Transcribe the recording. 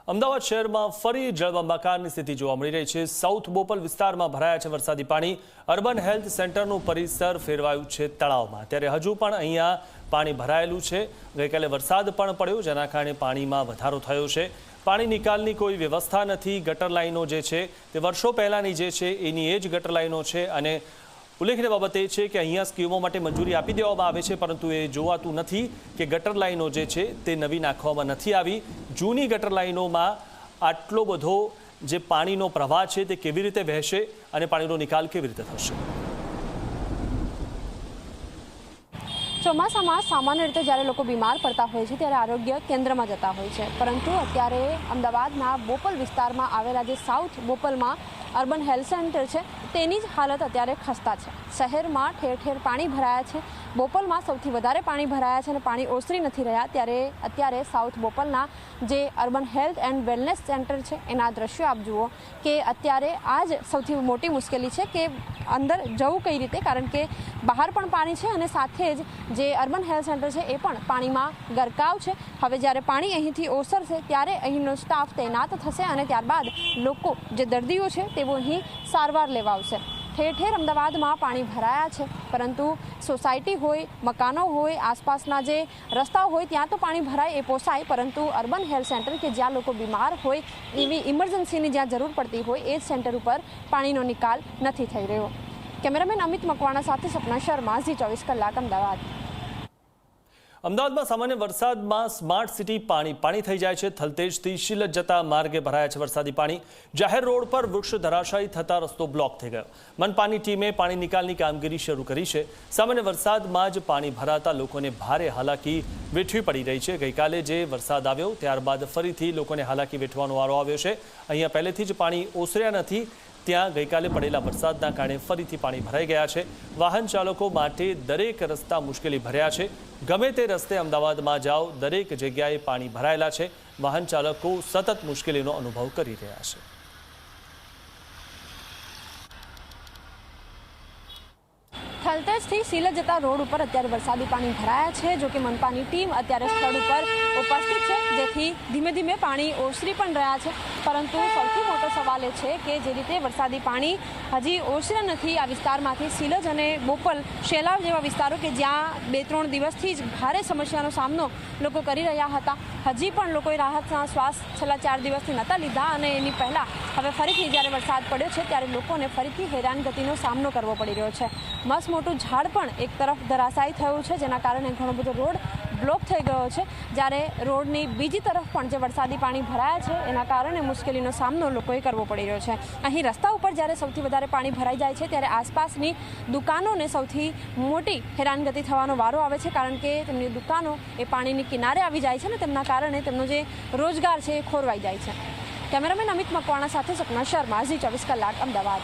અમદાવાદ શહેરમાં ફરી જળબંબાકારની સ્થિતિ જોવા મળી રહી છે। સાઉથ બોપલ વિસ્તારમાં ભરાયા છે વરસાદી પાણી। અર્બન હેલ્થ સેન્ટરનું પરિસર ફેરવાયું છે તળાવમાં, ત્યારે હજુ પણ અહીંયા પાણી ભરાયેલું છે। ગઈકાલે વરસાદ પણ પડ્યો, જેના કારણે પાણીમાં વધારો થયો છે। પાણી નિકાલની કોઈ વ્યવસ્થા નથી। ગટર લાઈનો જે છે તે વર્ષો પહેલાંની જે છે એની એ જ ગટર લાઈનો છે અને ઉલ્લેખનીય બાબત એ છે કે અહીંયા સ્કીમો માટે મંજૂરી આપી દેવામાં આવે છે, પરંતુ એ જોવાતું નથી કે ગટર લાઈનો જે છે તે નવી નાખવામાં નથી આવી। જૂની ગટર લાઈનોમાં આટલો બધો જે પાણીનો પ્રવાહ છે તે કેવી રીતે વહેશે અને પાણીનો નિકાલ કેવી રીતે થશે? ચોમાસામાં સામાન્ય રીતે જ્યારે લોકો બીમાર પડતા હોય છે ત્યારે આરોગ્ય કેન્દ્રમાં જતા હોય છે, પરંતુ અત્યારે અમદાવાદના બોપલ વિસ્તારમાં આવેલા જે સાઉથ બોપલમાં અર્બન હેલ્થ સેન્ટર છે તેની જ હાલત અત્યારે ખસ્તા છે। શહેરમાં ઠેર ઠેર પાણી ભરાયા છે। બોપલમાં સૌથી વધારે પાણી ભરાયા છે અને પાણી ઓસરી નથી રહ્યા, ત્યારે અત્યારે સાઉથ બોપલના જે urban health and wellness centre છે એના દ્રશ્યો આપ જુઓ કે અત્યારે આ જ સૌથી મોટી મુશ્કેલી છે કે અંદર જવું કઈ રીતે, કારણ કે બહાર પણ પાણી છે અને સાથે જ જે અર્બન હેલ્થ સેન્ટર છે એ પણ પાણીમાં ગરકાવ છે। હવે જ્યારે પાણી અહીંથી ઓસરશે ત્યારે અહીંનો સ્ટાફ તૈનાત થશે અને ત્યારબાદ લોકો જે દર્દીઓ છે તેઓ અહીં સારવાર લેવા આવશે। ઠેર ઠેર અમદાવાદમાં પાણી ભરાયા છે, પરંતુ સોસાયટી હોય, મકાનો હોય, આસપાસના જે રસ્તાઓ હોય ત્યાં તો પાણી ભરાય એ પોસાય, પરંતુ અર્બન હેલ્થ સેન્ટર કે જ્યાં લોકો બીમાર હોય, એવી ઇમરજન્સીની જ્યાં જરૂર પડતી હોય એ જ સેન્ટર ઉપર પાણીનો નિકાલ નથી થઈ રહ્યો। કેમેરામેન અમિત મકવાણા સાથે સપના શર્મા, ઝી24 કલાક, અમદાવાદ। અમદાવાદમાં સામાન્ય વરસાદમાં સ્માર્ટ સિટી પાણી થઈ જાય છે। થલતેજથી શિલજ જતા માર્ગે ભરાયા છે વરસાદી પાણી। જાહેર રોડ પર વૃક્ષ ધરાશાયી થતા રસ્તો બ્લોક થઈ ગયો। મનપાની ટીમે પાણી નિકાલની કામગીરી શરૂ કરી છે। સામાન્ય વરસાદમાં જ પાણી ભરાતા લોકોને ભારે હાલાકી વેઠવી પડી રહી છે। ગઈકાલે જે વરસાદ આવ્યો ત્યારબાદ ફરીથી લોકોને હાલાકી વેઠવાનો વારો આવ્યો છે। અહીંયા પહેલેથી જ પાણી ઓસર્યા નથી, ત્યાં ગઈકાલે પડેલા વરસાદના કારણે ફરીથી પાણી ભરાઈ ગયા છે। વાહન ચાલકો માટે દરેક રસ્તા મુશ્કેલી ભર્યા છે। ગમે તે રસ્તે અમદાવાદમાં જાઓ, દરેક જગ્યાએ પાણી ભરાયેલા છે। વાહન ચાલકો સતત મુશ્કેલીનો અનુભવ કરી રહ્યા છે। થલતેજથી શિલજ જતા રોડ ઉપર અત્યારે વરસાદી પાણી ભરાયા છે। જો કે મનપાની ટીમ અત્યારે સ્થળ ઉપર ઉપસ્થિત છે, જેથી ધીમે ધીમે પાણી ઓસરી પણ રહ્યા છે, પરંતુ સૌથી મોટો સવાલ એ છે કે જે રીતે વરસાદી પાણી હજી ઓસર્યા નથી આ વિસ્તારમાંથી, શિલજ અને બોપલ, શેલાવ જેવા વિસ્તારો કે જ્યાં 2-3 દિવસથી જ ભારે સમસ્યાનો સામનો લોકો કરી રહ્યા હતા, હજી પણ લોકોએ રાહતના શ્વાસ છેલ્લા 4 દિવસથી નહોતા લીધા અને એની પહેલાં હવે ફરીથી જ્યારે વરસાદ પડ્યો છે ત્યારે લોકોને ફરીથી હેરાનગતિનો સામનો કરવો પડી રહ્યો છે। મસ્ત મોટું ઝાડ પણ એક તરફ ધરાશાયી થયું છે, જેના કારણે ઘણો બધો રોડ બ્લોક થઈ ગયો છે, જ્યારે રોડની બીજી તરફ પણ જે વરસાદી પાણી ભરાયા છે એના કારણે મુશ્કેલીનો સામનો લોકોએ કરવો પડી રહ્યો છે। અહીં રસ્તા ઉપર જ્યારે સૌથી વધારે પાણી ભરાઈ જાય છે ત્યારે આસપાસની દુકાનોને સૌથી મોટી હેરાનગતિ થવાનો વારો આવે છે, કારણ કે તેમની દુકાનો એ પાણીની કિનારે આવી જાય છે ને તેમના કારણે તેમનો જે રોજગાર છે એ ખોરવાઈ જાય છે। કેમેરામેન અમિત મકવાણા સાથે સપના શર્મા, ઝી24 કલાક, અમદાવાદ।